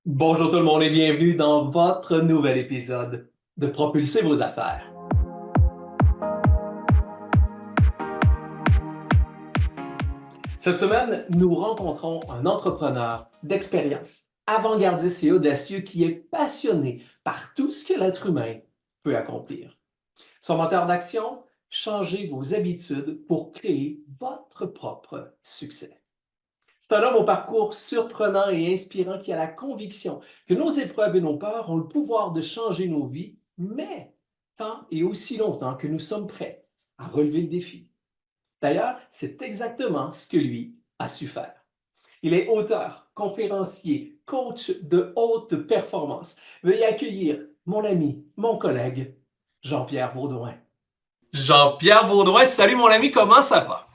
Bonjour tout le monde et bienvenue dans votre nouvel épisode de Propulser vos affaires. Cette semaine, nous rencontrons un entrepreneur d'expérience, avant-gardiste et audacieux qui est passionné par tout ce que l'être humain peut accomplir. Son moteur d'action, changez vos habitudes pour créer votre propre succès. C'est un homme au parcours surprenant et inspirant qui a la conviction que nos épreuves et nos peurs ont le pouvoir de changer nos vies, mais tant et aussi longtemps que nous sommes prêts à relever le défi. D'ailleurs, c'est exactement ce que lui a su faire. Il est auteur, conférencier, coach de haute performance. Veuillez accueillir mon ami, mon collègue, Jean-Pierre Baudouin. Jean-Pierre Baudouin, salut mon ami, comment ça va?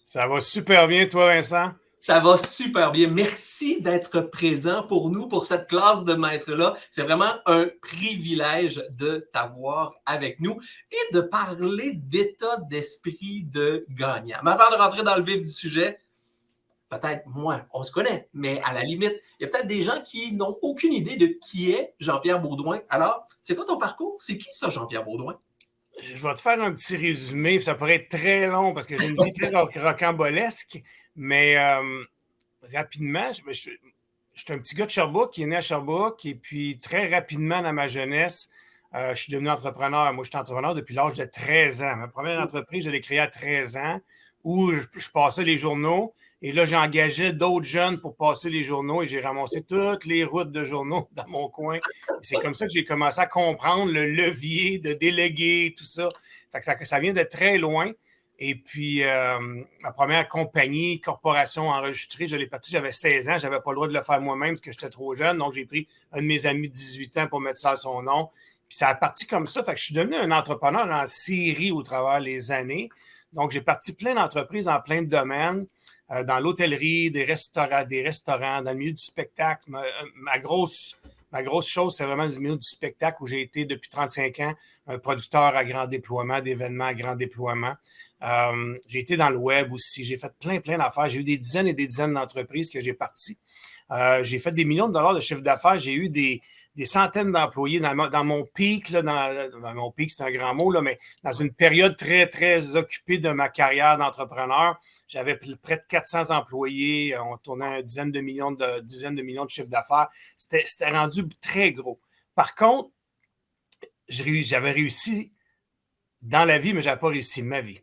Ça va super bien, toi, Vincent? Ça va super bien. Merci d'être présent pour nous, pour cette classe de maîtres-là. C'est vraiment un privilège de t'avoir avec nous et de parler d'état d'esprit de gagnant. Mais avant de rentrer dans le vif du sujet, peut-être moi, on se connaît, mais à la limite, il y a peut-être des gens qui n'ont aucune idée de qui est Jean-Pierre Baudouin. Alors, c'est quoi ton parcours? C'est qui ça, Jean-Pierre Baudouin? Je vais te faire un petit résumé, ça pourrait être très long parce que j'ai une vie très rocambolesque, mais rapidement, je suis un petit gars de Sherbrooke qui est né à Sherbrooke et puis très rapidement dans ma jeunesse, je suis devenu entrepreneur. Moi, je suis entrepreneur depuis l'âge de 13 ans. Ma première entreprise, je l'ai créée à 13 ans où je passais les journaux et là, j'engageais d'autres jeunes pour passer les journaux et j'ai ramassé toutes les routes de journaux dans mon coin. C'est comme ça que j'ai commencé à comprendre le levier de déléguer, tout ça. Fait que ça vient de très loin. Et puis, ma première compagnie, corporation enregistrée, je l'ai partie, j'avais 16 ans, je n'avais pas le droit de le faire moi-même parce que j'étais trop jeune. Donc, j'ai pris un de mes amis de 18 ans pour mettre ça à son nom. Puis, ça a parti comme ça. Fait que je suis devenu un entrepreneur en série au travers les années. Donc, j'ai parti plein d'entreprises en plein de domaines, dans l'hôtellerie, des restaurants, dans le milieu du spectacle. Ma grosse chose, c'est vraiment le milieu du spectacle où j'ai été depuis 35 ans un producteur à grand déploiement, d'événements à grand déploiement. J'ai été dans le web aussi. J'ai fait plein d'affaires. J'ai eu des dizaines et des dizaines d'entreprises que j'ai parties. J'ai fait des millions de dollars de chiffre d'affaires. J'ai eu des centaines d'employés dans mon pic. Là, dans mon pic, c'est un grand mot, là, mais dans une période très, très occupée de ma carrière d'entrepreneur, j'avais près de 400 employés. On tournait une dizaine de millions de chiffre d'affaires. C'était rendu très gros. Par contre, j'avais réussi dans la vie, mais je n'avais pas réussi ma vie.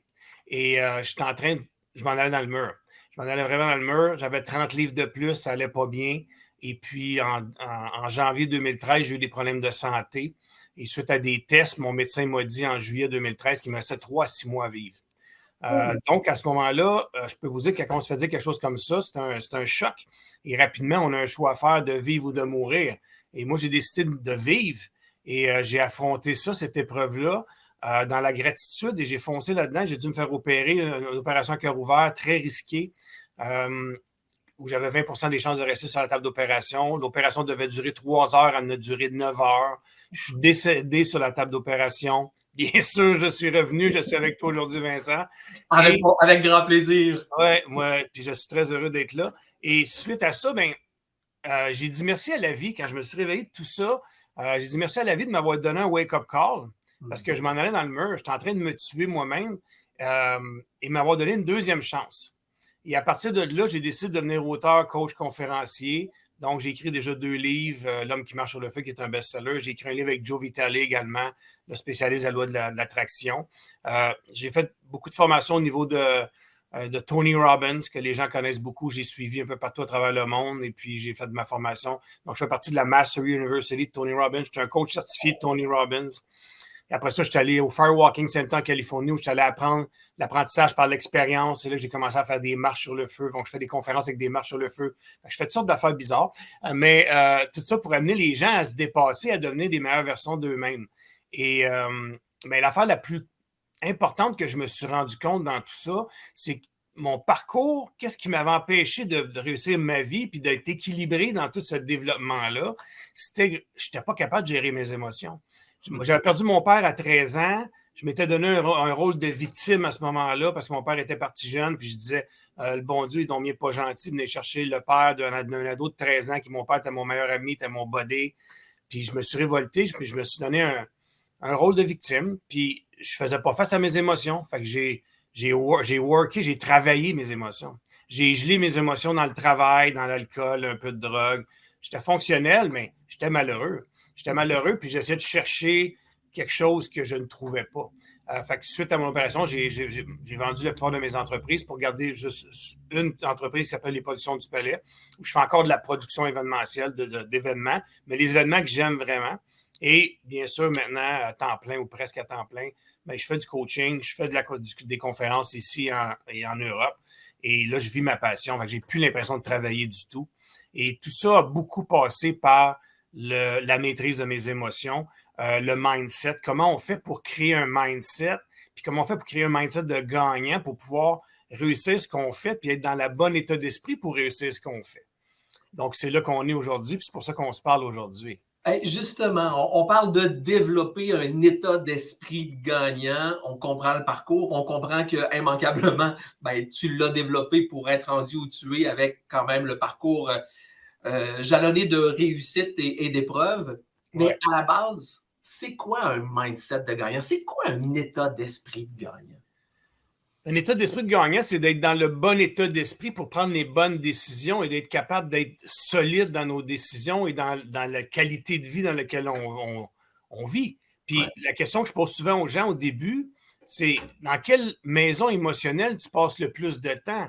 Et je m'en allais dans le mur. Je m'en allais vraiment dans le mur. J'avais 30 livres de plus, ça allait pas bien. Et puis, en janvier 2013, j'ai eu des problèmes de santé. Et suite à des tests, mon médecin m'a dit en juillet 2013 qu'il me restait 3 à 6 mois à vivre. Donc, à ce moment-là, je peux vous dire que quand on se fait dire quelque chose comme ça, c'est un choc. Et rapidement, on a un choix à faire de vivre ou de mourir. Et moi, j'ai décidé de vivre. Et j'ai affronté ça, cette épreuve-là, dans la gratitude. Et j'ai foncé là-dedans. J'ai dû me faire opérer, une opération à cœur ouvert, très risquée, où j'avais 20 des chances de rester sur la table d'opération. L'opération devait durer 3 heures, elle en a duré 9 heures. Je suis décédé sur la table d'opération. Bien sûr, je suis revenu. Je suis avec toi aujourd'hui, Vincent. Avec grand plaisir. Ouais, puis je suis très heureux d'être là. Et suite à ça, j'ai dit merci à la vie quand je me suis réveillé de tout ça. J'ai dit merci à la vie de m'avoir donné un wake-up call parce que je m'en allais dans le mur. J'étais en train de me tuer moi-même et m'avoir donné une deuxième chance. Et à partir de là, j'ai décidé de devenir auteur, coach, conférencier. Donc, j'ai écrit déjà 2 livres, L'homme qui marche sur le feu, qui est un best-seller. J'ai écrit un livre avec Joe Vitale également, le spécialiste de la loi de l'attraction. J'ai fait beaucoup de formations au niveau de Tony Robbins, que les gens connaissent beaucoup. J'ai suivi un peu partout à travers le monde et puis j'ai fait de ma formation. Donc, je fais partie de la Mastery University de Tony Robbins. Je suis un coach certifié de Tony Robbins. Et après ça, je suis allé au Firewalking Center en Californie où je suis allé apprendre l'apprentissage par l'expérience. Et là, j'ai commencé à faire des marches sur le feu. Donc, je fais des conférences avec des marches sur le feu. Je fais toutes sortes d'affaires bizarres. Mais tout ça pour amener les gens à se dépasser, à devenir des meilleures versions d'eux-mêmes. Et l'affaire la plus importante que je me suis rendu compte dans tout ça, c'est que mon parcours, qu'est-ce qui m'avait empêché de réussir ma vie puis d'être équilibré dans tout ce développement-là, c'était que je n'étais pas capable de gérer mes émotions. J'avais perdu mon père à 13 ans. Je m'étais donné un rôle de victime à ce moment-là parce que mon père était parti jeune. Puis je disais, Le bon Dieu, il n'est pas gentil de venir chercher le père d'un ado de 13 ans qui, mon père, était mon meilleur ami, était mon buddy. Puis je me suis révolté, puis je me suis donné un rôle de victime, puis je faisais pas face à mes émotions. Fait que j'ai travaillé mes émotions. J'ai gelé mes émotions dans le travail, dans l'alcool, un peu de drogue. J'étais fonctionnel, mais j'étais malheureux. J'étais malheureux, puis j'essayais de chercher quelque chose que je ne trouvais pas. Fait que suite à mon opération, j'ai vendu la plupart de mes entreprises pour garder juste une entreprise qui s'appelle Les Productions du Palais, où je fais encore de la production événementielle, d'événements, mais les événements que j'aime vraiment. Et bien sûr, maintenant, à temps plein ou presque à temps plein, ben, je fais du coaching, je fais des conférences ici et en Europe. Et là, je vis ma passion. Fait que j'ai plus l'impression de travailler du tout. Et tout ça a beaucoup passé par la maîtrise de mes émotions, le mindset. Comment on fait pour créer un mindset, puis comment on fait pour créer un mindset de gagnant pour pouvoir réussir ce qu'on fait, puis être dans le bon état d'esprit pour réussir ce qu'on fait. Donc, c'est là qu'on est aujourd'hui, puis c'est pour ça qu'on se parle aujourd'hui. Hey, justement, on parle de développer un état d'esprit de gagnant. On comprend le parcours, on comprend que immanquablement, ben, tu l'as développé pour être rendu où tu es avec quand même le parcours jalonné de réussite et d'épreuves. Mais Ouais. à la base, c'est quoi un mindset de gagnant? C'est quoi un état d'esprit de gagnant? Un état d'esprit de gagnant, c'est d'être dans le bon état d'esprit pour prendre les bonnes décisions et d'être capable d'être solide dans nos décisions et dans la qualité de vie dans laquelle on vit. Puis la question que je pose souvent aux gens au début, c'est dans quelle maison émotionnelle tu passes le plus de temps?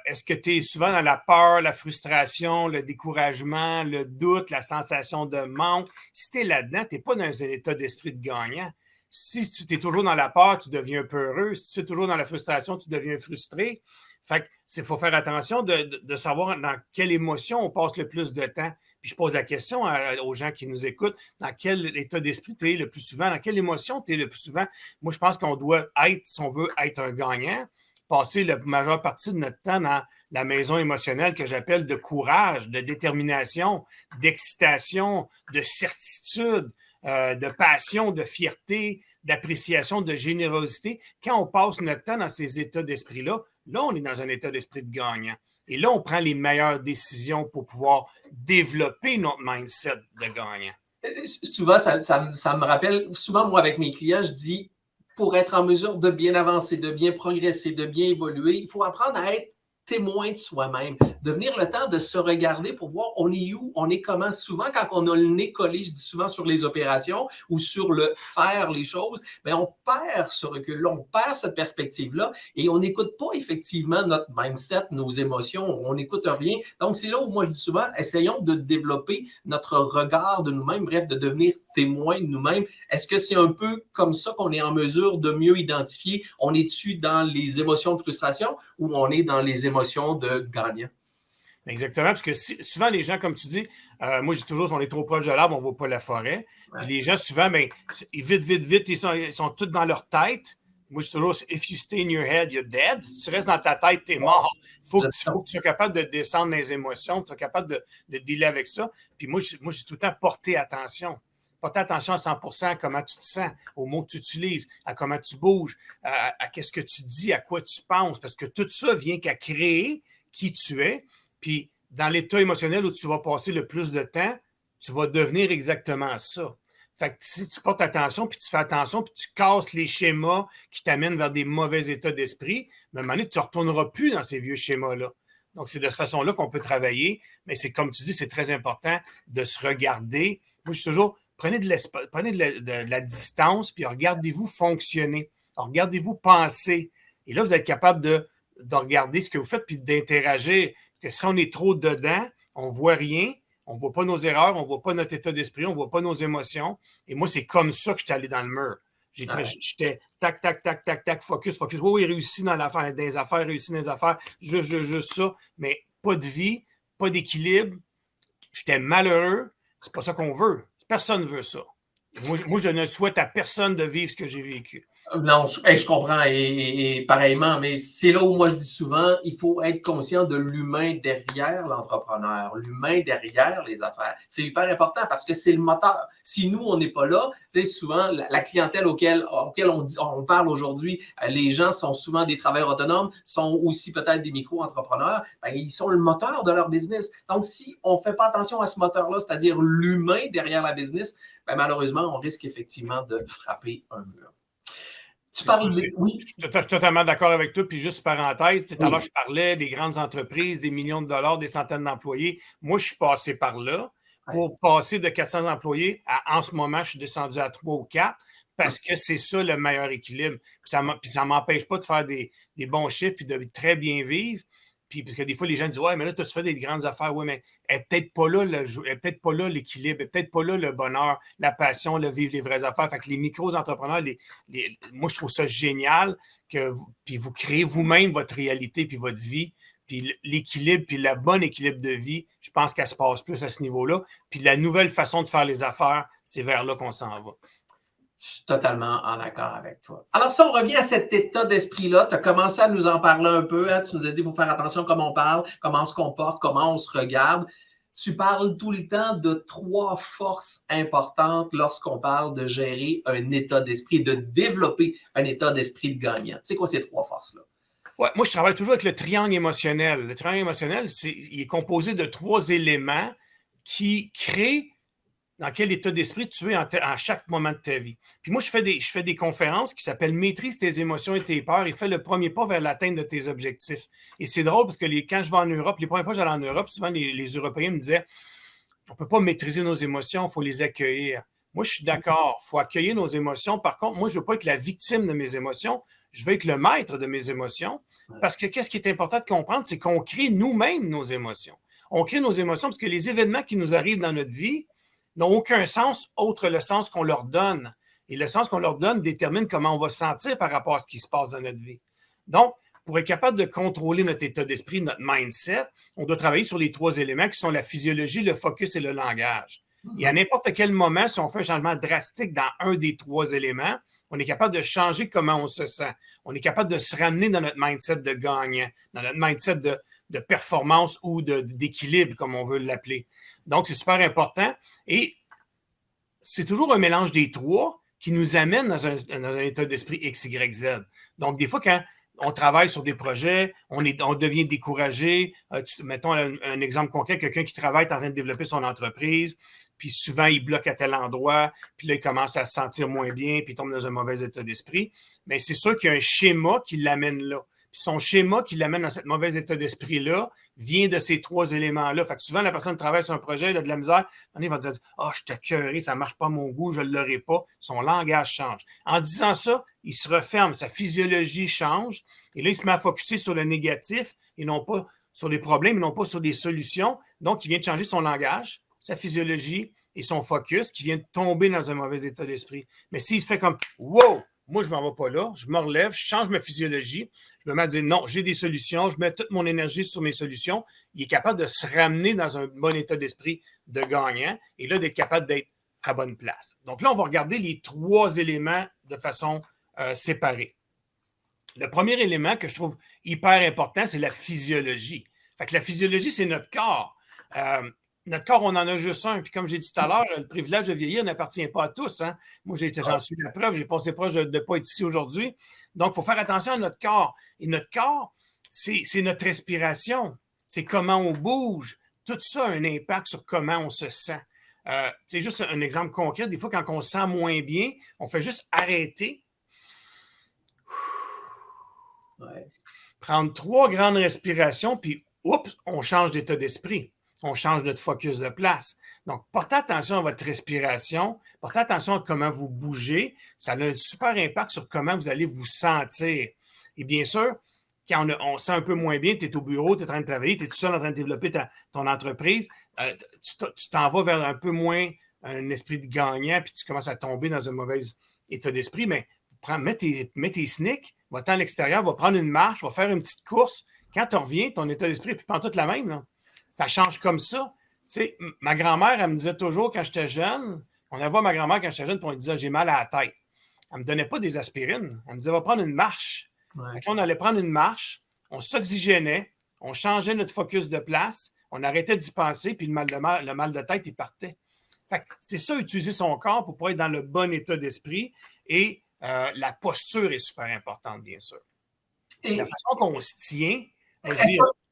Est-ce que tu es souvent dans la peur, la frustration, le découragement, le doute, la sensation de manque? Si tu es là-dedans, tu n'es pas dans un état d'esprit de gagnant. Si tu es toujours dans la peur, tu deviens un peu heureux. Si tu es toujours dans la frustration, tu deviens frustré. Fait qu'il faut faire attention de savoir dans quelle émotion on passe le plus de temps. Puis je pose la question aux gens qui nous écoutent, dans quel état d'esprit tu es le plus souvent, dans quelle émotion tu es le plus souvent. Moi, je pense qu'on doit être, si on veut être un gagnant, passer la majeure partie de notre temps dans la maison émotionnelle que j'appelle de courage, de détermination, d'excitation, de certitude, de passion, de fierté, d'appréciation, de générosité. Quand on passe notre temps dans ces états d'esprit-là, là, on est dans un état d'esprit de gagnant. Et là, on prend les meilleures décisions pour pouvoir développer notre mindset de gagnant. Souvent, ça me rappelle, souvent, moi, avec mes clients, je dis, pour être en mesure de bien avancer, de bien progresser, de bien évoluer, il faut apprendre à être témoin de soi-même, devenir le temps de se regarder pour voir on est où, on est comment. Souvent, quand on a le nez collé, je dis souvent sur les opérations ou sur le faire les choses, mais on perd ce recul-là, on perd cette perspective-là et on n'écoute pas effectivement notre mindset, nos émotions, on n'écoute rien. Donc, c'est là où moi je dis souvent, essayons de développer notre regard de nous-mêmes, bref, de devenir témoin de nous-mêmes. Est-ce que c'est un peu comme ça qu'on est en mesure de mieux identifier, on est-tu dans les émotions de frustration ou on est dans les émotions de gagnant? Exactement, parce que souvent les gens, comme tu dis, moi je dis toujours, on est trop proche de l'arbre, on ne voit pas la forêt. Ouais. Les gens, souvent, ben, vite, ils sont tous dans leur tête. Moi je dis toujours, if you stay in your head, you're dead. Si tu restes dans ta tête, tu es mort. Il faut que tu sois capable de descendre dans les émotions, que tu sois capable de dealer avec ça. Puis moi, je dis tout le temps, porter attention. Porter attention à 100% à comment tu te sens, aux mots que tu utilises, à comment tu bouges, à qu'est-ce que tu dis, à quoi tu penses. Parce que tout ça vient qu'à créer qui tu es. Puis, dans l'état émotionnel où tu vas passer le plus de temps, tu vas devenir exactement ça. Fait que si tu portes attention, puis tu fais attention, puis tu casses les schémas qui t'amènent vers des mauvais états d'esprit, mais à un moment donné, tu ne retourneras plus dans ces vieux schémas-là. Donc, c'est de cette façon-là qu'on peut travailler. Mais c'est comme tu dis, c'est très important de se regarder. Moi, je suis toujours, prenez de la distance, puis regardez-vous fonctionner. Alors, regardez-vous penser. Et là, vous êtes capable de regarder ce que vous faites, puis d'interagir. Que si on est trop dedans, on ne voit rien, on ne voit pas nos erreurs, on ne voit pas notre état d'esprit, on ne voit pas nos émotions. Et moi, c'est comme ça que je suis allé dans le mur. J'étais tac, tac, tac, tac, tac, focus. Oui, réussi dans les affaires, réussi dans les affaires, juste ça, mais pas de vie, pas d'équilibre. J'étais malheureux. C'est pas ça qu'on veut. Personne ne veut ça. Moi, je ne souhaite à personne de vivre ce que j'ai vécu. Non, je comprends et pareillement, mais c'est là où moi je dis souvent, il faut être conscient de l'humain derrière l'entrepreneur, l'humain derrière les affaires. C'est hyper important parce que c'est le moteur. Si nous, on n'est pas là, tu sais, souvent, la clientèle auquel on parle aujourd'hui, les gens sont souvent des travailleurs autonomes, sont aussi peut-être des micro-entrepreneurs, ben, ils sont le moteur de leur business. Donc, si on ne fait pas attention à ce moteur-là, c'est-à-dire l'humain derrière la business, ben, malheureusement, on risque effectivement de frapper un mur. Tu C'est ça, parles de... Oui, je suis totalement d'accord avec toi. Puis juste parenthèse, tout à l'heure, oui, je parlais des grandes entreprises, des millions de dollars, des centaines d'employés. Moi, je suis passé par là ouais. pour passer de 400 employés à, en ce moment, je suis descendu à 3 ou 4 Hum, parce que c'est ça le meilleur équilibre. Puis ça m'empêche pas de faire des bons chiffres puis de très bien vivre. Puis, parce que des fois, les gens disent ouais, mais là, tu fais des grandes affaires. Oui, mais elle n'est peut-être pas là, peut-être pas là l'équilibre, elle n'est peut-être pas là le bonheur, la passion, le vivre les vraies affaires. Fait que les micro-entrepreneurs, moi, je trouve ça génial que puis vous créez vous-même votre réalité puis votre vie. Puis l'équilibre, puis le bon équilibre de vie, je pense qu'elle se passe plus à ce niveau-là. Puis la nouvelle façon de faire les affaires, c'est vers là qu'on s'en va. je suis totalement en accord avec toi. Alors, si on revient à cet état d'esprit-là, tu as commencé à nous en parler un peu. Hein? Tu nous as dit qu'il faut faire attention à comment on parle, comment on se comporte, comment on se regarde. Tu parles tout le temps de 3 forces importantes lorsqu'on parle de gérer un état d'esprit, de développer un état d'esprit de gagnant. C'est quoi ces 3 forces-là? Ouais, moi, je travaille toujours avec le triangle émotionnel. Le triangle émotionnel, il est composé de 3 éléments qui créent dans quel état d'esprit tu es en chaque moment de ta vie. Puis moi, je fais des conférences qui s'appellent Maîtrise tes émotions et tes peurs et fais le premier pas vers l'atteinte de tes objectifs. Et c'est drôle parce que quand je vais en Europe, les premières fois que j'allais en Europe, souvent les Européens me disaient on ne peut pas maîtriser nos émotions, il faut les accueillir. Moi, je suis d'accord, il faut accueillir nos émotions. Par contre, moi, je ne veux pas être la victime de mes émotions, je veux être le maître de mes émotions. Parce que qu'est-ce qui est important de comprendre, c'est qu'on crée nous-mêmes nos émotions. On crée nos émotions parce que les événements qui nous arrivent dans notre vie n'ont aucun sens autre le sens qu'on leur donne. Et le sens qu'on leur donne détermine comment on va se sentir par rapport à ce qui se passe dans notre vie. Donc, pour être capable de contrôler notre état d'esprit, notre mindset, on doit travailler sur les 3 éléments qui sont la physiologie, le focus et le langage. Et à n'importe quel moment, si on fait un changement drastique dans un des 3 éléments, on est capable de changer comment on se sent. On est capable de se ramener dans notre mindset de gagnant, dans notre mindset de performance ou d'équilibre, comme on veut l'appeler. Donc, c'est super important. Et c'est toujours un mélange des 3 qui nous amène dans un état d'esprit X, Y, Z. Donc, des fois, quand on travaille sur des projets, on devient découragé. Mettons un exemple concret, quelqu'un qui travaille est en train de développer son entreprise, puis souvent, il bloque à tel endroit, puis là, il commence à se sentir moins bien, puis il tombe dans un mauvais état d'esprit. Mais c'est sûr qu'il y a un schéma qui l'amène là. Puis son schéma qui l'amène dans cet mauvais état d'esprit-là vient de ces 3 éléments-là. Fait que souvent, la personne travaille sur un projet, il a de la misère, il va dire « Ah, je suis écœuré, ça ne marche pas à mon goût, je ne l'aurai pas. » Son langage change. En disant ça, il se referme, sa physiologie change, et là, il se met à focusser sur le négatif et non pas sur les problèmes, et non pas sur des solutions. Donc, il vient de changer son langage, sa physiologie et son focus, qui vient de tomber dans un mauvais état d'esprit. Mais s'il se fait comme « Wow! » Moi, je ne m'en vais pas là, je me relève, je change ma physiologie, je me mets à dire non, j'ai des solutions, je mets toute mon énergie sur mes solutions. Il est capable de se ramener dans un bon état d'esprit de gagnant et là, d'être capable d'être à bonne place. Donc là, on va regarder les 3 éléments de façon séparée. Le premier élément que je trouve hyper important, c'est la physiologie. Fait que la physiologie, c'est notre corps. Notre corps, on en a juste un. Puis comme j'ai dit tout à l'heure, le privilège de vieillir n'appartient pas à tous. Hein? Moi, j'en suis la preuve. J'ai passé proche de ne pas être ici aujourd'hui. Donc, il faut faire attention à notre corps. Et notre corps, c'est notre respiration. C'est comment on bouge. Tout ça a un impact sur comment on se sent. C'est juste un exemple concret. Des fois, quand on se sent moins bien, on fait juste arrêter. Ouais. Prendre 3 grandes respirations, puis oups, on change d'état d'esprit. On change notre focus de place. Donc, portez attention à votre respiration, portez attention à comment vous bougez. Ça a un super impact sur comment vous allez vous sentir. Et bien sûr, quand on se sent un peu moins bien, tu es au bureau, tu es en train de travailler, tu es tout seul en train de développer ton entreprise, tu t'en vas vers un peu moins un esprit de gagnant, puis tu commences à tomber dans un mauvais état d'esprit, mais mets tes sneaks, va-t'en à l'extérieur, va prendre une marche, va faire une petite course. Quand tu reviens, ton état d'esprit est plus pantoute la même. Là. Ça change comme ça. Tu sais, ma grand-mère, elle me disait toujours quand j'étais jeune, on allait voir ma grand-mère quand j'étais jeune, puis on lui disait j'ai mal à la tête. elle ne me donnait pas des aspirines. Elle me disait, va prendre une marche. Ouais. Quand on allait prendre une marche, on s'oxygénait, on changeait notre focus de place, on arrêtait d'y penser, puis le mal de tête, il partait. Fait que c'est ça, utiliser son corps pour pouvoir être dans le bon état d'esprit. Et la posture est super importante, bien sûr. Et la façon qu'on se tient,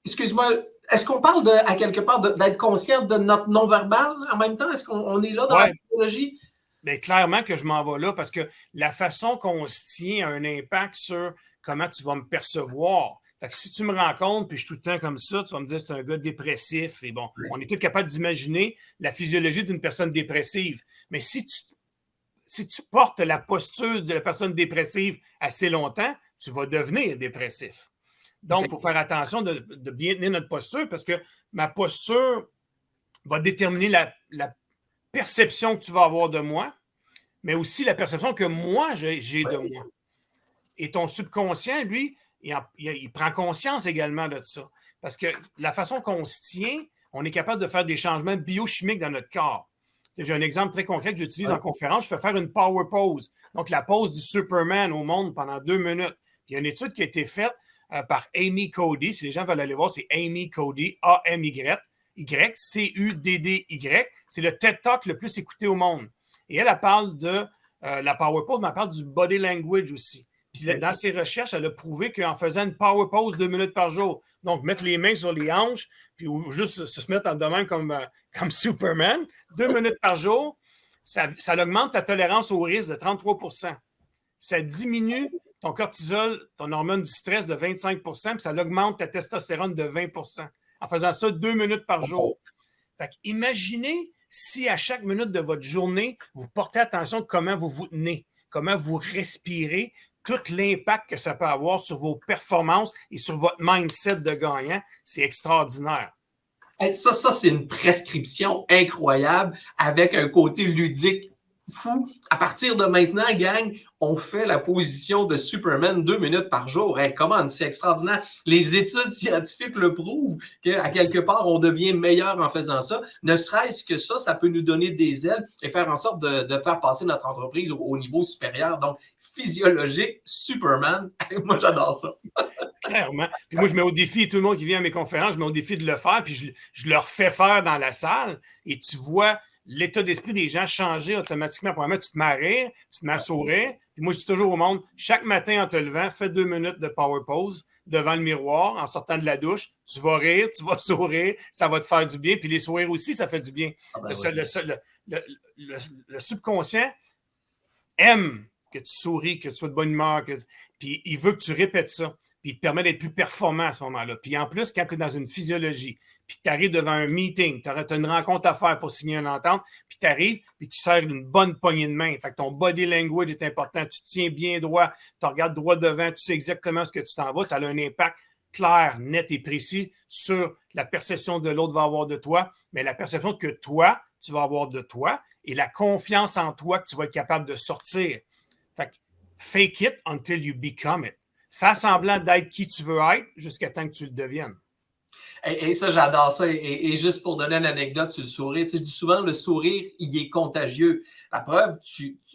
excuse-moi, est-ce qu'on parle à quelque part d'être conscient de notre non-verbal en même temps? Est-ce qu'on est là dans la psychologie? Bien, clairement que je m'en vais là parce que la façon qu'on se tient a un impact sur comment tu vas me percevoir. Fait que si tu me rencontres puis je suis tout le temps comme ça, tu vas me dire c'est un gars dépressif. Et bon, on est tous capables d'imaginer la physiologie d'une personne dépressive. Mais si tu portes la posture de la personne dépressive assez longtemps, tu vas devenir dépressif. Donc, il faut faire attention de bien tenir notre posture parce que ma posture va déterminer la perception que tu vas avoir de moi, mais aussi la perception que moi, j'ai de moi. Et ton subconscient, lui, il prend conscience également de ça. Parce que la façon qu'on se tient, on est capable de faire des changements biochimiques dans notre corps. J'ai un exemple très concret que j'utilise en conférence. Je fais faire une power pose. Donc, la pose du Superman au monde pendant 2 minutes. Puis, il y a une étude qui a été faite par Amy Cuddy. Si les gens veulent aller voir, c'est Amy Cuddy, A-M-Y, C-U-D-D-Y. C'est le TED Talk le plus écouté au monde. Et elle parle de la power pose, mais elle parle du body language aussi. Puis dans ses recherches, elle a prouvé qu'en faisant une power pose 2 minutes par jour, donc mettre les mains sur les hanches, puis juste se mettre en demain comme Superman, 2 minutes par jour, ça augmente ta tolérance au risque de 33%. Ça diminue ton cortisol, ton hormone du stress de 25%, puis ça augmente ta testostérone de 20%. En faisant ça 2 minutes par jour. Fait imaginez si à chaque minute de votre journée, vous portez attention à comment vous vous tenez, comment vous respirez, tout l'impact que ça peut avoir sur vos performances et sur votre mindset de gagnant, c'est extraordinaire. Ça, c'est une prescription incroyable avec un côté ludique fou. À partir de maintenant, gang, on fait la position de Superman 2 minutes par jour. Hey, comment, c'est extraordinaire. Les études scientifiques le prouvent qu'à quelque part, on devient meilleur en faisant ça. Ne serait-ce que ça peut nous donner des ailes et faire en sorte de faire passer notre entreprise au niveau supérieur. Donc, physiologique, Superman, moi, j'adore ça. Clairement. Puis moi, je mets au défi tout le monde qui vient à mes conférences, je mets au défi de le faire, puis je leur fais faire dans la salle, et tu vois l'état d'esprit des gens changer automatiquement. Premièrement, tu te mets à rire, tu te mets à sourire. Puis moi, je dis toujours au monde, chaque matin en te levant, fais 2 minutes de power pose devant le miroir en sortant de la douche. Tu vas rire, tu vas sourire, ça va te faire du bien. Puis les sourires aussi, ça fait du bien. Le subconscient aime que tu souris, que tu sois de bonne humeur, puis il veut que tu répètes ça. Puis il te permet d'être plus performant à ce moment-là. Puis en plus, quand tu es dans une physiologie, puis tu arrives devant un meeting, tu as une rencontre à faire pour signer une entente, puis tu arrives, puis tu serres une bonne poignée de main. Fait que ton body language est important, tu te tiens bien droit, tu regardes droit devant, tu sais exactement ce que tu t'en vas, ça a un impact clair, net et précis sur la perception de l'autre va avoir de toi, mais la perception que toi, tu vas avoir de toi et la confiance en toi que tu vas être capable de sortir. Fait que fake it until you become it. Fais semblant d'être qui tu veux être jusqu'à temps que tu le deviennes. Et ça, j'adore ça. Et juste pour donner une anecdote sur le sourire, tu dis souvent, le sourire, il est contagieux. La preuve,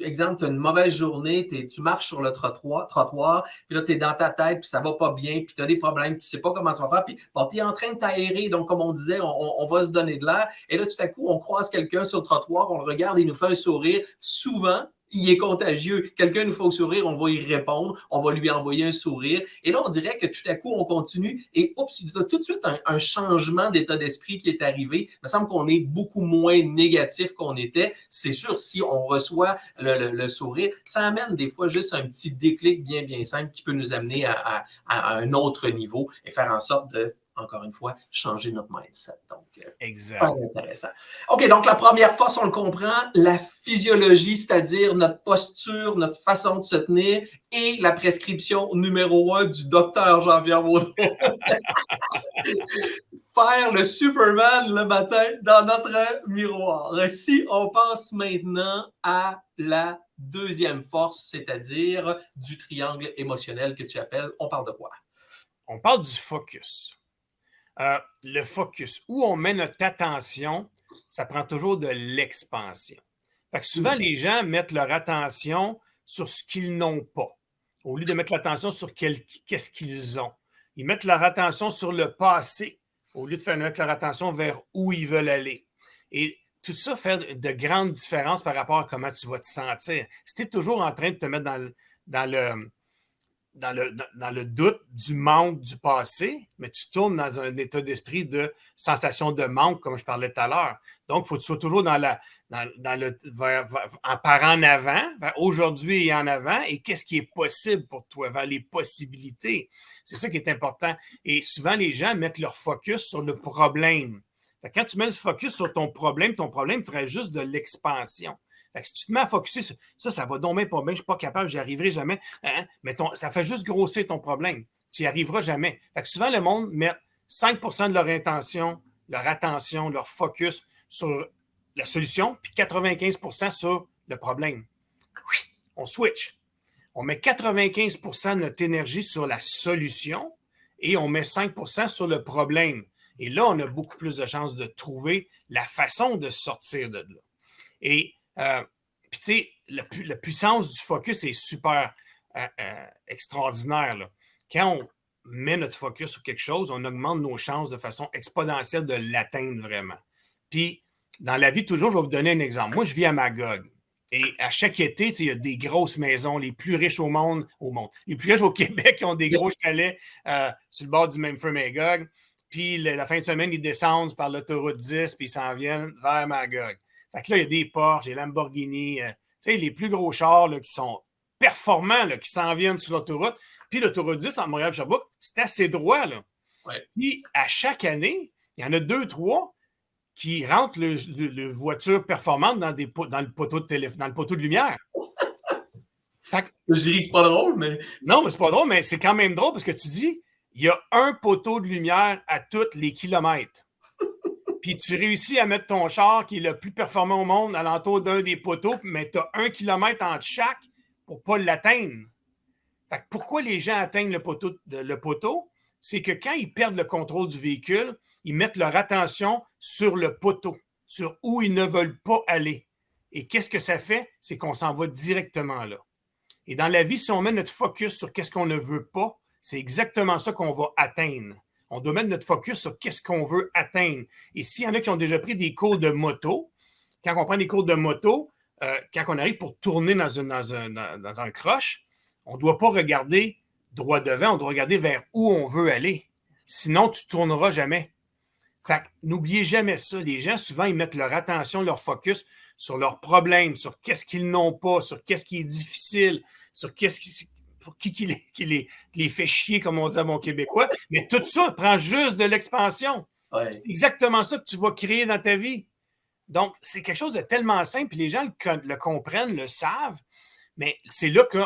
exemple, tu as une mauvaise journée, tu marches sur le trottoir, puis là, tu es dans ta tête, puis ça va pas bien, puis tu as des problèmes, tu sais pas comment ça va faire, puis bon, tu es en train de t'aérer, donc comme on disait, on va se donner de l'air. Et là, tout à coup, on croise quelqu'un sur le trottoir, on le regarde, il nous fait un sourire. Souvent, il est contagieux. Quelqu'un nous fait un sourire, on va y répondre, on va lui envoyer un sourire. Et là, on dirait que tout à coup, on continue et oups, il y a tout de suite un changement d'état d'esprit qui est arrivé. Il me semble qu'on est beaucoup moins négatif qu'on était. C'est sûr, si on reçoit le sourire, ça amène des fois juste un petit déclic bien, bien simple qui peut nous amener à un autre niveau et faire en sorte de, encore une fois, changer notre mindset. Donc, exact. Intéressant. OK, donc la première force, on le comprend, la physiologie, c'est-à-dire notre posture, notre façon de se tenir et la prescription numéro 1 du docteur Jean-Pierre Baudron. Faire le Superman le matin dans notre miroir. Si on passe maintenant à la deuxième force, c'est-à-dire du triangle émotionnel que tu appelles, on parle de quoi? On parle du focus. Le focus, où on met notre attention, ça prend toujours de l'expansion. Fait que souvent, les gens mettent leur attention sur ce qu'ils n'ont pas, au lieu de mettre l'attention sur qu'est-ce qu'ils ont. Ils mettent leur attention sur le passé, au lieu de mettre leur attention vers où ils veulent aller. Et tout ça fait de grandes différences par rapport à comment tu vas te sentir. Si tu es toujours en train de te mettre dans le doute du manque du passé, mais tu tournes dans un état d'esprit de sensation de manque, comme je parlais tout à l'heure. Donc, il faut que tu sois toujours en par en avant, vers aujourd'hui et en avant, et qu'est-ce qui est possible pour toi, vers les possibilités. C'est ça qui est important. Et souvent, les gens mettent leur focus sur le problème. Quand tu mets le focus sur ton problème ferait juste de l'expansion. Si tu te mets à focusser sur ça va donc bien pas bien, je ne suis pas capable, j'y arriverai jamais. Hein? Mais ça fait juste grossir ton problème. Tu n'y arriveras jamais. Souvent, le monde met 5% de leur attention, leur focus sur la solution, puis 95% sur le problème. On switch. On met 95% de notre énergie sur la solution et on met 5% sur le problème. Et là, on a beaucoup plus de chances de trouver la façon de sortir de là. Et puis, tu sais, la puissance du focus est super extraordinaire. Là. Quand on met notre focus sur quelque chose, on augmente nos chances de façon exponentielle de l'atteindre vraiment. Puis, dans la vie, toujours, je vais vous donner un exemple. Moi, je vis à Magog. Et à chaque été, il y a des grosses maisons, les plus riches au monde. Les plus riches au Québec qui ont des gros chalets sur le bord du Memphis-Magog. Puis, la fin de semaine, ils descendent par l'autoroute 10 puis ils s'en viennent vers Magog. Fait que là, il y a des Porsche, des Lamborghini, les plus gros chars là, qui sont performants, là, qui s'en viennent sur l'autoroute. Puis l'autoroute 10 entre Montréal-Sherbrooke, c'est assez droit. Là. Ouais. Puis à chaque année, il y en a 2-3 qui rentrent le voiture performante dans le poteau de lumière. Fait que, je dirais que c'est pas drôle, mais... Non, mais c'est pas drôle, mais c'est quand même drôle parce que tu dis, il y a un poteau de lumière à tous les kilomètres. Puis tu réussis à mettre ton char qui est le plus performant au monde alentour d'un des poteaux, mais tu as 1 kilomètre entre chaque pour ne pas l'atteindre. Fait que pourquoi les gens atteignent le poteau? C'est que quand ils perdent le contrôle du véhicule, ils mettent leur attention sur le poteau, sur où ils ne veulent pas aller. Et qu'est-ce que ça fait? C'est qu'on s'en va directement là. Et dans la vie, si on met notre focus sur qu'est-ce qu'on ne veut pas, c'est exactement ça qu'on va atteindre. On doit mettre notre focus sur qu'est-ce qu'on veut atteindre. Et s'il y en a qui ont déjà pris des cours de moto, quand on prend des cours de moto, quand on arrive pour tourner dans un croche, on ne doit pas regarder droit devant, on doit regarder vers où on veut aller. Sinon, tu ne tourneras jamais. Fait que n'oubliez jamais ça. Les gens, souvent, ils mettent leur attention, leur focus sur leurs problèmes, sur qu'est-ce qu'ils n'ont pas, sur qu'est-ce qui est difficile, sur qu'est-ce qui les fait chier, comme on dit à mon Québécois. Mais tout ça prend juste de l'expansion. Ouais. C'est exactement ça que tu vas créer dans ta vie. Donc, c'est quelque chose de tellement simple, puis les gens le comprennent, le savent, mais c'est là que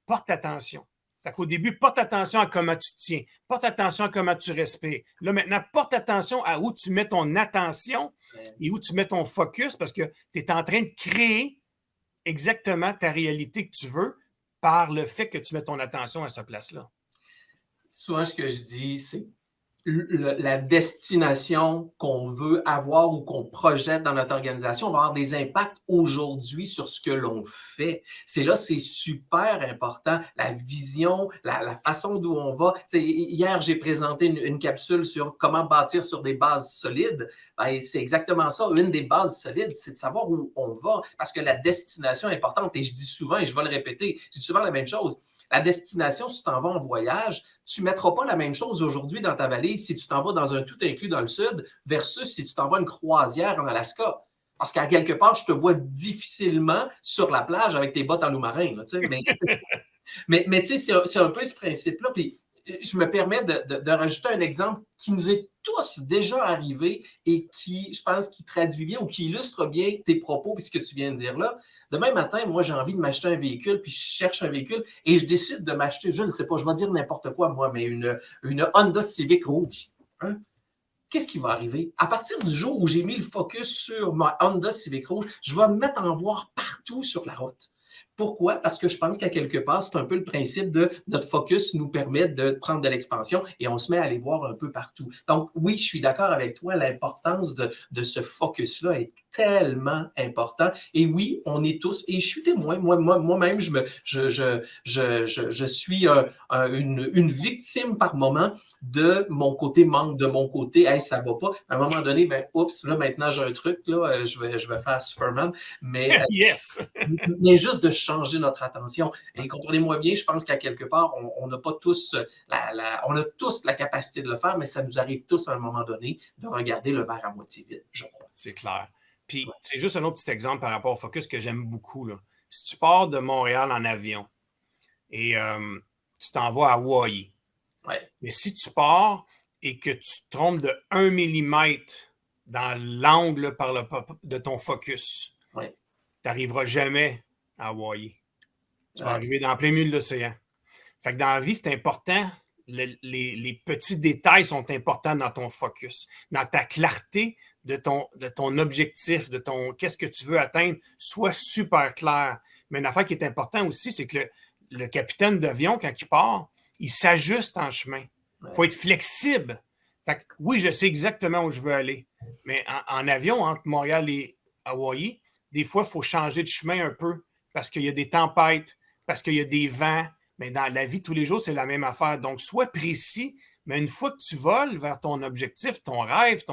porte attention. Fait qu'au début, porte attention à comment tu te tiens, porte attention à comment tu respires. Là, maintenant, porte attention à où tu mets ton attention et où tu mets ton focus parce que tu es en train de créer exactement ta réalité que tu veux par le fait que tu mets ton attention à cette place-là. Souvent, ce que je dis, c'est la destination qu'on veut avoir ou qu'on projette dans notre organisation va avoir des impacts aujourd'hui sur ce que l'on fait. C'est super important. La vision, la façon d'où on va. Hier, j'ai présenté une capsule sur comment bâtir sur des bases solides. Ben, c'est exactement ça. Une des bases solides, c'est de savoir où on va parce que la destination est importante. Et je dis souvent, et je vais le répéter, je dis souvent la même chose. La destination, si tu t'en vas en voyage, tu ne mettras pas la même chose aujourd'hui dans ta valise si tu t'en vas dans un tout inclus dans le sud versus si tu t'en vas une croisière en Alaska. Parce qu'à quelque part, je te vois difficilement sur la plage avec tes bottes en loup-marin. Mais tu sais, c'est un peu ce principe-là. Puis je me permets de rajouter un exemple qui nous est tous déjà arrivé et qui, je pense, qui traduit bien ou qui illustre bien tes propos et ce que tu viens de dire là. Demain matin, moi, j'ai envie de m'acheter un véhicule, puis je cherche un véhicule et je décide de m'acheter, je ne sais pas, je vais dire n'importe quoi, moi, mais une Honda Civic rouge. Hein? Qu'est-ce qui va arriver? À partir du jour où j'ai mis le focus sur ma Honda Civic rouge, je vais me mettre à en voir partout sur la route. Pourquoi? Parce que je pense qu'à quelque part, c'est un peu le principe de notre focus nous permet de prendre de l'expansion et on se met à aller voir un peu partout. Donc, oui, je suis d'accord avec toi, l'importance de ce focus-là est tellement important. Et oui, on est tous, et je suis témoin, moi-même, je suis une victime par moment de mon côté manque, de mon côté, hey, ça va pas. À un moment donné, ben, oups, là, maintenant j'ai un truc, là, je vais faire Superman, mais Yes! mais juste de changer notre attention. Et comprenez-moi bien, je pense qu'à quelque part, on n'a pas tous on a tous la capacité de le faire, mais ça nous arrive tous à un moment donné de regarder le verre à moitié vide, je crois. C'est clair. Puis, c'est juste un autre petit exemple par rapport au focus que j'aime beaucoup, là. Si tu pars de Montréal en avion et tu t'en vas à Hawaï, Ouais. mais si tu pars et que tu te trompes de 1 millimètre dans l'angle de ton focus, Ouais. tu n'arriveras jamais à Hawaï. Tu vas Ouais. arriver dans plein milieu de l'océan. Fait que dans la vie, c'est important. Les petits détails sont importants dans ton focus, dans ta clarté de ton objectif, de ton qu'est-ce que tu veux atteindre, soit super clair. Mais une affaire qui est importante aussi, c'est que le capitaine d'avion, quand il part, il s'ajuste en chemin. Il faut être flexible. Fait que, oui, je sais exactement où je veux aller. Mais en avion, entre Montréal et Hawaï, des fois, il faut changer de chemin un peu parce qu'il y a des tempêtes, parce qu'il y a des vents. Mais dans la vie de tous les jours, c'est la même affaire. Donc, sois précis, mais une fois que tu voles vers ton objectif, ton rêve,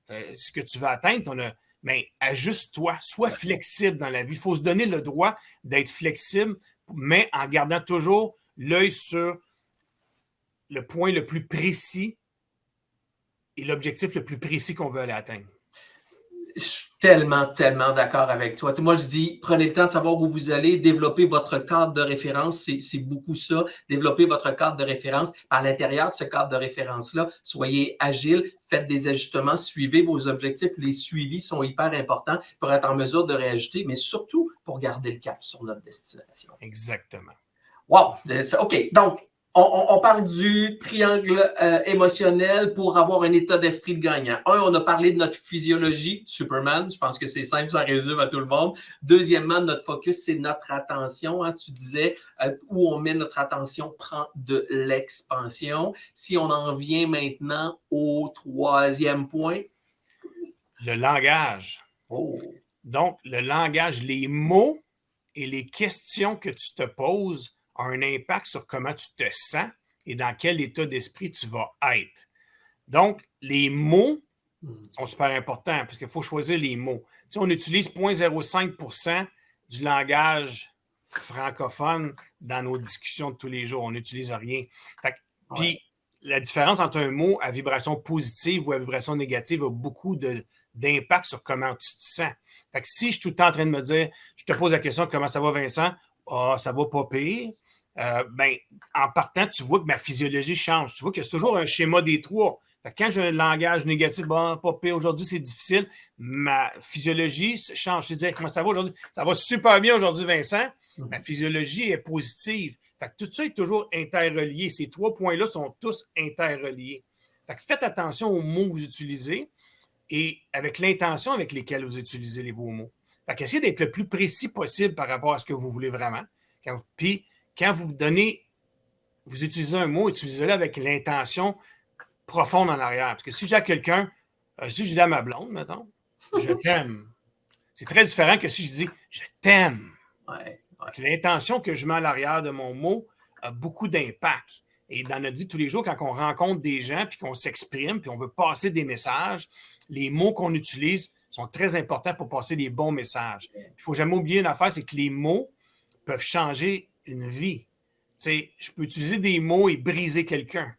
ce que tu veux atteindre, mais ajuste-toi, sois flexible dans la vie. Il faut se donner le droit d'être flexible, mais en gardant toujours l'œil sur le point le plus précis et l'objectif le plus précis qu'on veut aller atteindre. Je suis tellement d'accord avec toi. Tu sais, moi, je dis, prenez le temps de savoir où vous allez, développer votre cadre de référence, c'est beaucoup ça. Développer votre cadre de référence. À l'intérieur de ce cadre de référence-là, soyez agile, faites des ajustements, suivez vos objectifs. Les suivis sont hyper importants pour être en mesure de réajuster, mais surtout pour garder le cap sur notre destination. Exactement. Wow! OK. Donc, on parle du triangle émotionnel pour avoir un état d'esprit de gagnant. On a parlé de notre physiologie, Superman. Je pense que c'est simple, ça résume à tout le monde. Deuxièmement, notre focus, c'est notre attention. Hein, tu disais, où on met notre attention prend de l'expansion. Si on en vient maintenant au troisième point. Le langage. Oh. Donc, le langage, les mots et les questions que tu te poses ont un impact sur comment tu te sens et dans quel état d'esprit tu vas être. Donc, les mots sont super importants parce qu'il faut choisir les mots. Tu sais, on utilise 0,05% du langage francophone dans nos discussions de tous les jours. On n'utilise rien. Puis, la différence entre un mot à vibration positive ou à vibration négative a beaucoup d'impact sur comment tu te sens. Fait que si je suis tout le temps en train de me dire, je te pose la question, comment ça va, Vincent? Ah, ça va pas pire. Ben, en partant, tu vois que ma physiologie change. Tu vois que c'est toujours un schéma des trois. Fait que quand j'ai un langage négatif, bon, pas pire, aujourd'hui, c'est difficile, ma physiologie change. Je dis, comment ça va aujourd'hui? Ça va super bien aujourd'hui, Vincent. Ma physiologie est positive. Fait que tout ça est toujours interrelié. Ces trois points-là sont tous interreliés. Fait que faites attention aux mots que vous utilisez et avec l'intention avec lesquelles vous utilisez vos mots. Fait qu'essayez d'être le plus précis possible par rapport à ce que vous voulez vraiment. Puis, quand vous vous utilisez un mot, utilisez-le avec l'intention profonde en arrière. Parce que si je dis à quelqu'un, si je dis à ma blonde, mettons, je t'aime, c'est très différent que si je dis je t'aime. L'intention que je mets à l'arrière de mon mot a beaucoup d'impact. Et dans notre vie de tous les jours, quand on rencontre des gens, puis qu'on s'exprime, puis on veut passer des messages, les mots qu'on utilise sont très importants pour passer des bons messages. Il ne faut jamais oublier une affaire, c'est que les mots peuvent changer une vie. Tu sais, je peux utiliser des mots et briser quelqu'un.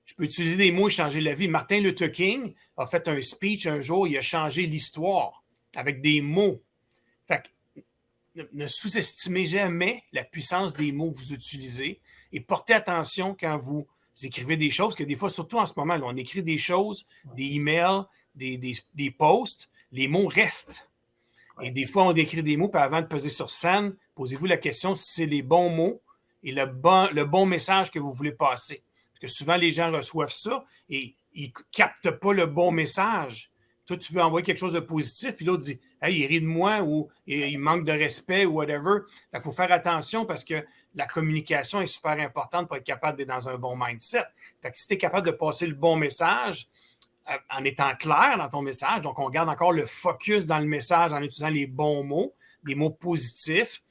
Je peux utiliser des mots et changer la vie. Martin Luther King a fait un speech un jour, il a changé l'histoire avec des mots. Fait que ne sous-estimez jamais la puissance des mots que vous utilisez et portez attention quand vous écrivez des choses, parce que des fois, surtout en ce moment, là, on écrit des choses, des emails, des posts, les mots restent. Et des fois, on écrit des mots, puis avant de peser sur scène, posez-vous la question si c'est les bons mots et le bon message que vous voulez passer. Parce que souvent, les gens reçoivent ça et ils ne captent pas le bon message. toi, tu veux envoyer quelque chose de positif, puis l'autre dit « Hey, il rit de moi » ou « Il manque de respect » ou whatever. Il faut faire attention parce que la communication est super importante pour être capable d'être dans un bon mindset. Fait que si tu es capable de passer le bon message en étant clair dans ton message, donc on garde encore le focus dans le message en utilisant les bons mots, des mots positifs,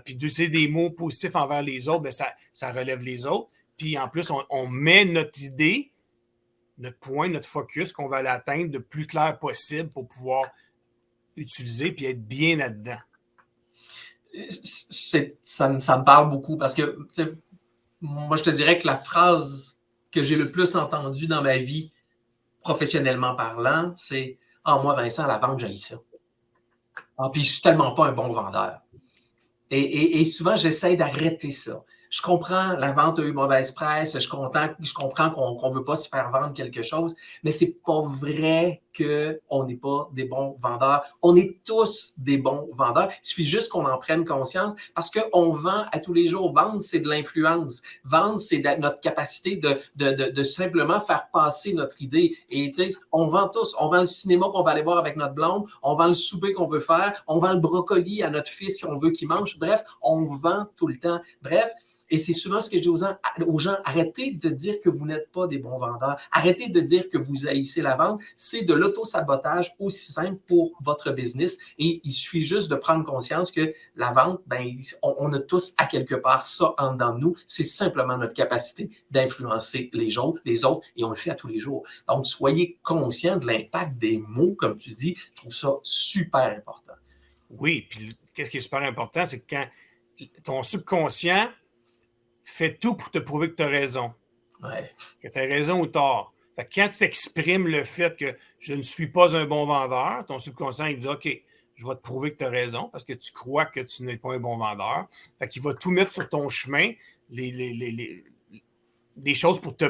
puis d'utiliser des mots positifs envers les autres, bien, ça relève les autres. Puis en plus, on met notre idée, notre point, notre focus qu'on va l'atteindre le plus clair possible pour pouvoir utiliser puis être bien là-dedans. Ça me parle beaucoup parce que moi, je te dirais que la phrase que j'ai le plus entendue dans ma vie, professionnellement parlant, c'est « Ah, moi, Vincent, à la vente, j'haïs ça. Ah, puis je suis tellement pas un bon vendeur. » Et souvent, j'essaie d'arrêter ça. Je comprends, la vente a eu mauvaise presse, je comprends qu'on ne veut pas se faire vendre quelque chose, mais ce n'est pas vrai qu'on n'est pas des bons vendeurs. On est tous des bons vendeurs. Il suffit juste qu'on en prenne conscience parce qu'on vend à tous les jours. Vendre, c'est de l'influence. Vendre, c'est notre capacité de simplement faire passer notre idée. Et tu sais, on vend tous. On vend le cinéma qu'on va aller voir avec notre blonde, on vend le souper qu'on veut faire, on vend le brocoli à notre fils si on veut qu'il mange. Bref, on vend tout le temps. Bref, et c'est souvent ce que je dis aux gens, arrêtez de dire que vous n'êtes pas des bons vendeurs. Arrêtez de dire que vous haïssez la vente. C'est de l'auto-sabotage aussi simple pour votre business. Et il suffit juste de prendre conscience que la vente, ben, on a tous à quelque part ça en dedans de nous. C'est simplement notre capacité d'influencer les autres, et on le fait à tous les jours. Donc, soyez conscients de l'impact des mots, comme tu dis. Je trouve ça super important. Oui, puis qu'est-ce qui est super important, c'est que quand ton subconscient fait tout pour te prouver que tu as raison. Ouais. Que tu as raison ou tort. Fait que quand tu exprimes le fait que je ne suis pas un bon vendeur, ton subconscient, il dit OK, je vais te prouver que tu as raison parce que tu crois que tu n'es pas un bon vendeur. Fait qu'il va tout mettre sur ton chemin, des choses pour te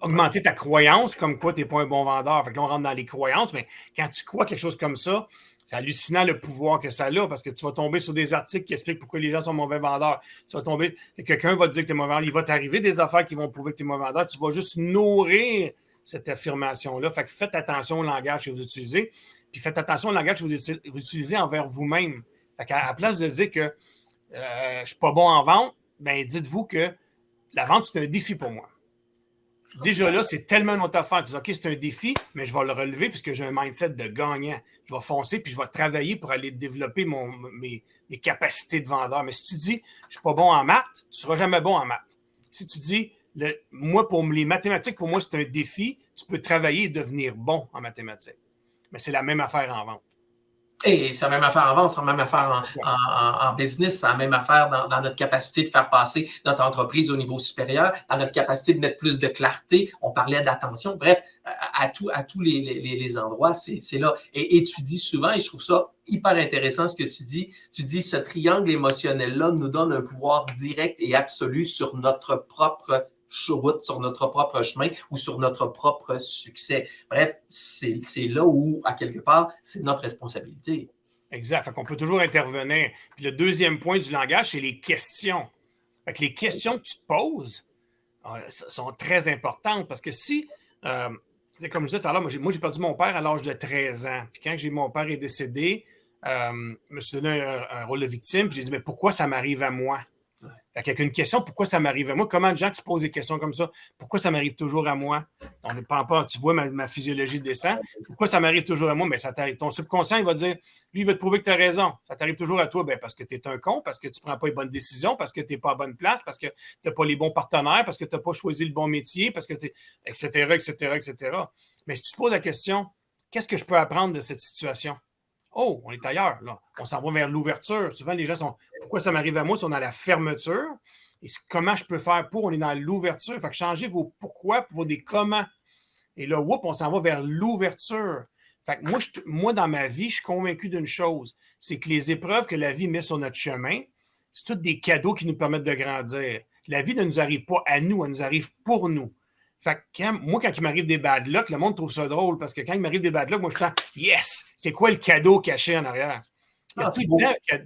augmenter ta croyance comme quoi tu n'es pas un bon vendeur. Fait que là, on rentre dans les croyances, mais quand tu crois quelque chose comme ça, c'est hallucinant le pouvoir que ça a parce que tu vas tomber sur des articles qui expliquent pourquoi les gens sont mauvais vendeurs. Tu vas tomber, quelqu'un va te dire que tu es mauvais vendeur. Il va t'arriver des affaires qui vont prouver que tu es mauvais vendeur. Tu vas juste nourrir cette affirmation-là. Fait que faites attention au langage que vous utilisez. Puis faites attention au langage que vous utilisez envers vous-même. Fait qu'à la place de dire que je ne suis pas bon en vente, ben dites-vous que la vente, c'est un défi pour moi. Déjà là, c'est tellement une autre affaire. Tu dis, OK, c'est un défi, mais je vais le relever puisque j'ai un mindset de gagnant. Je vais foncer puis je vais travailler pour aller développer mes capacités de vendeur. Mais si tu dis, je ne suis pas bon en maths, tu ne seras jamais bon en maths. Si tu dis, moi, pour les mathématiques, pour moi, c'est un défi, tu peux travailler et devenir bon en mathématiques. Mais c'est la même affaire en vente. Et c'est la même affaire en vente, c'est la même affaire en business, c'est la même affaire dans notre capacité de faire passer notre entreprise au niveau supérieur, dans notre capacité de mettre plus de clarté. On parlait d'attention. Bref, à tous les endroits, c'est là. Et tu dis souvent, et je trouve ça hyper intéressant ce que tu dis, ce triangle émotionnel-là nous donne un pouvoir direct et absolu sur notre propre route, sur notre propre chemin ou sur notre propre succès. Bref, c'est là où, à quelque part, c'est notre responsabilité. Exact. Fait qu'on peut toujours intervenir. Puis le deuxième point du langage, c'est les questions. Fait que les questions que tu te poses sont très importantes parce que si, c'est comme je disais tout à l'heure, moi j'ai perdu mon père à l'âge de 13 ans. Puis quand mon père est décédé, je me suis donné un rôle de victime. Puis j'ai dit, mais pourquoi ça m'arrive à moi? Fait qu'avec une question, pourquoi ça m'arrive à moi? Comment de gens qui se posent des questions comme ça? Pourquoi ça m'arrive toujours à moi? On ne prend pas, tu vois ma physiologie descend. Pourquoi ça m'arrive toujours à moi? Mais ça t'arrive. Ton subconscient, il va dire, lui, il va te prouver que tu as raison. Ça t'arrive toujours à toi, parce que tu es un con, parce que tu ne prends pas les bonnes décisions, parce que tu n'es pas à bonne place, parce que tu n'as pas les bons partenaires, parce que tu n'as pas choisi le bon métier, parce que tu es, etc., etc., etc. Mais si tu te poses la question, qu'est-ce que je peux apprendre de cette situation? Oh, on est ailleurs, là. On s'en va vers l'ouverture. Souvent, les gens sont, pourquoi ça m'arrive à moi si on est à la fermeture? Et comment je peux faire pour? On est dans l'ouverture. Fait que changez vos pourquoi pour des comment. Et là, on s'en va vers l'ouverture. Fait que moi, dans ma vie, je suis convaincu d'une chose. C'est que les épreuves que la vie met sur notre chemin, c'est tous des cadeaux qui nous permettent de grandir. La vie ne nous arrive pas à nous, elle nous arrive pour nous. Fait que quand il m'arrive des bad luck, le monde trouve ça drôle parce que quand il m'arrive des bad luck, moi, je sens yes! C'est quoi le cadeau caché en arrière? Il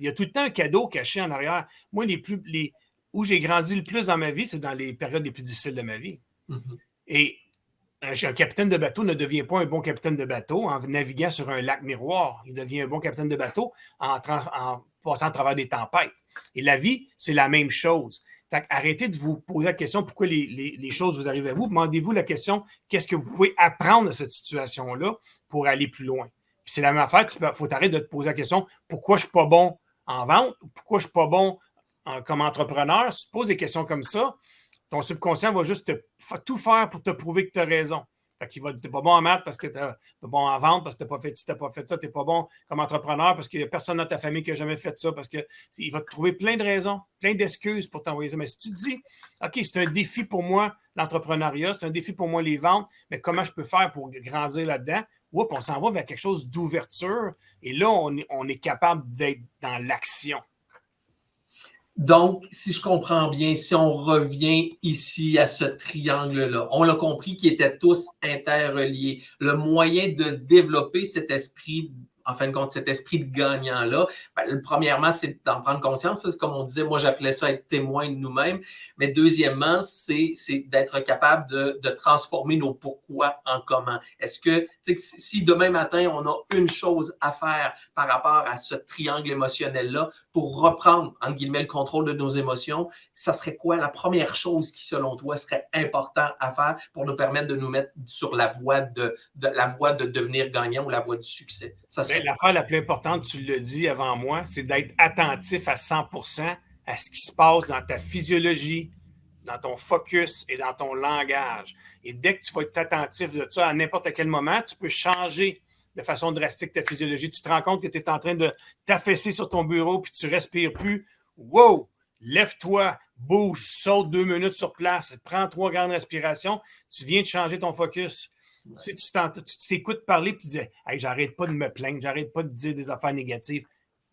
y a tout le temps un cadeau caché en arrière. Moi, où j'ai grandi le plus dans ma vie, c'est dans les périodes les plus difficiles de ma vie. Mm-hmm. Et un capitaine de bateau ne devient pas un bon capitaine de bateau en naviguant sur un lac miroir. Il devient un bon capitaine de bateau en passant à travers des tempêtes. Et la vie, c'est la même chose. Fait arrêtez de vous poser la question pourquoi les choses vous arrivent à vous. Demandez-vous la question qu'est-ce que vous pouvez apprendre de cette situation-là pour aller plus loin. Puis c'est la même affaire. Il faut arrêter de te poser la question pourquoi je ne suis pas bon en vente ou pourquoi je ne suis pas bon comme entrepreneur. Si tu te poses des questions comme ça, ton subconscient va juste tout faire pour te prouver que tu as raison. Fait qu'il va dire, t'es pas bon en maths parce que t'es pas bon en vente, parce que t'as pas fait ci, t'as pas fait ça, t'es pas bon comme entrepreneur parce qu'il n'y a personne dans ta famille qui a jamais fait ça, parce qu'il va te trouver plein de raisons, plein d'excuses pour t'envoyer ça. Mais si tu te dis, OK, c'est un défi pour moi, l'entrepreneuriat, c'est un défi pour moi, les ventes, mais comment je peux faire pour grandir là-dedans? Oups, on s'en va vers quelque chose d'ouverture et là, on est capable d'être dans l'action. Donc, si je comprends bien, si on revient ici à ce triangle-là, on l'a compris qu'ils étaient tous interreliés. Le moyen de développer cet esprit, en fin de compte, cet esprit de gagnant-là, premièrement, c'est d'en prendre conscience. C'est comme on disait, moi, j'appelais ça être témoin de nous-mêmes. Mais deuxièmement, c'est d'être capable de transformer nos pourquoi en comment. Est-ce que, si demain matin, on a une chose à faire par rapport à ce triangle émotionnel-là pour reprendre, entre guillemets, le contrôle de nos émotions, ça serait quoi la première chose qui, selon toi, serait important à faire pour nous permettre de nous mettre sur la voie de devenir gagnant ou la voie du succès? Ça serait... L'affaire la plus importante, tu l'as dit avant moi, c'est d'être attentif à 100% à ce qui se passe dans ta physiologie, dans ton focus et dans ton langage. Et dès que tu vas être attentif de ça à n'importe quel moment, tu peux changer de façon drastique ta physiologie. Tu te rends compte que tu es en train de t'affaisser sur ton bureau puis tu ne respires plus. Wow! Lève-toi, bouge, saute 2 minutes sur place, prends 3 grandes respirations. Tu viens de changer ton focus. Ouais. Si tu t'écoutes parler et tu dis hey, j'arrête pas de me plaindre, j'arrête pas de dire des affaires négatives.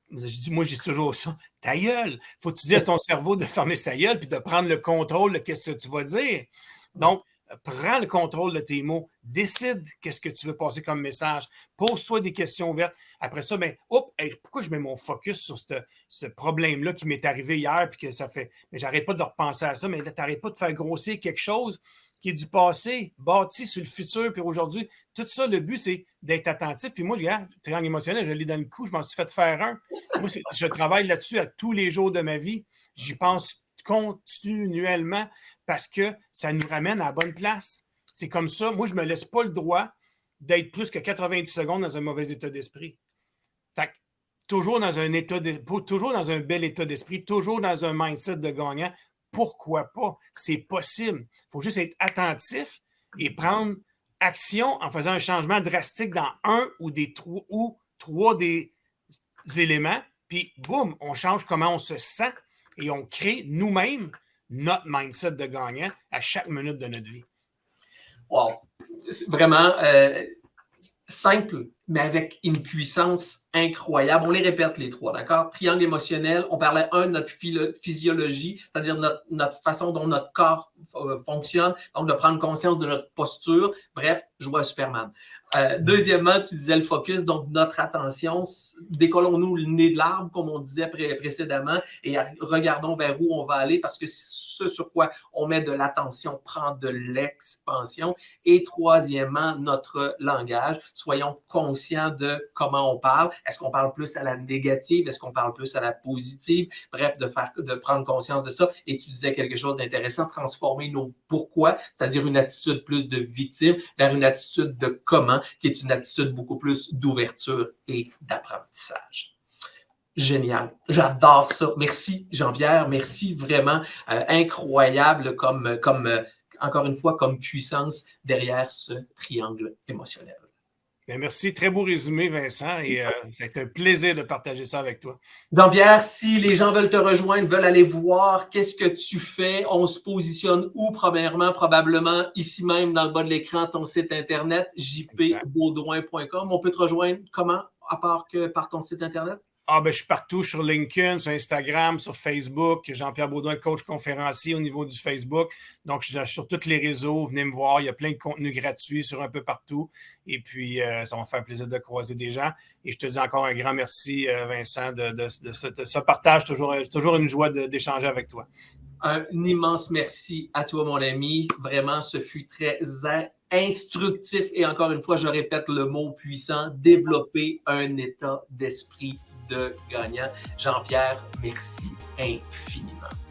Moi, je dis toujours ça. Ta gueule! Faut que tu dises à ton cerveau de fermer sa gueule puis de prendre le contrôle de ce que tu vas dire. Donc, prends le contrôle de tes mots. Décide qu'est-ce que tu veux passer comme message. Pose-toi des questions ouvertes. Après ça, pourquoi je mets mon focus sur ce problème-là qui m'est arrivé hier puis que ça fait... Mais j'arrête pas de repenser à ça, mais là, tu n'arrêtes pas de faire grossir quelque chose qui est du passé, bâti sur le futur, puis aujourd'hui. Tout ça, le but, c'est d'être attentif. Puis moi, regarde, triangle émotionnel, je l'ai dans le coup, je m'en suis fait faire un. Moi, je travaille là-dessus à tous les jours de ma vie. J'y pense continuellement parce que ça nous ramène à la bonne place. C'est comme ça. Moi, je ne me laisse pas le droit d'être plus que 90 secondes dans un mauvais état d'esprit. Fait que, toujours dans un bel état d'esprit, toujours dans un mindset de gagnant. Pourquoi pas? C'est possible. Il faut juste être attentif et prendre action en faisant un changement drastique dans un ou trois des éléments. Puis, boum, on change comment on se sent et on crée nous-mêmes notre mindset de gagnant à chaque minute de notre vie. Wow! C'est vraiment simple, mais avec une puissance incroyable. On les répète les trois, d'accord? Triangle émotionnel, on parlait de notre physiologie, c'est-à-dire notre façon dont notre corps fonctionne, donc de prendre conscience de notre posture. Bref, je vois Superman. Deuxièmement, tu disais le focus, donc notre attention. Décollons-nous le nez de l'arbre, comme on disait précédemment, et regardons vers où on va aller, parce que ce sur quoi on met de l'attention prend de l'expansion. Et troisièmement, notre langage. Soyons conscients de comment on parle. Est-ce qu'on parle plus à la négative? Est-ce qu'on parle plus à la positive? Bref, de prendre conscience de ça. Et tu disais quelque chose d'intéressant, transformer nos pourquoi, c'est-à-dire une attitude plus de victime, vers une attitude de comment, qui est une attitude beaucoup plus d'ouverture et d'apprentissage. Génial. J'adore ça. Merci, Jean-Pierre. Merci vraiment. Incroyable comme encore une fois, comme puissance derrière ce triangle émotionnel. Bien, merci. Très beau résumé, Vincent. Et ça a été un plaisir de partager ça avec toi. Jean-Pierre, si les gens veulent te rejoindre, veulent aller voir qu'est-ce que tu fais, on se positionne où? Premièrement, probablement ici même dans le bas de l'écran, ton site internet, jpbaudouin.com. On peut te rejoindre comment, à part que par ton site internet? Je suis partout sur LinkedIn, sur Instagram, sur Facebook. Jean-Pierre Baudouin, coach conférencier au niveau du Facebook. Donc, je suis sur tous les réseaux. Venez me voir. Il y a plein de contenus gratuits sur un peu partout. Et puis, ça va me faire plaisir de croiser des gens. Et je te dis encore un grand merci, Vincent, de ce partage. Toujours une joie d'échanger avec toi. Un immense merci à toi, mon ami. Vraiment, ce fut très instructif et encore une fois, je répète le mot puissant, développer un état d'esprit de gagnant. Jean-Pierre, merci infiniment.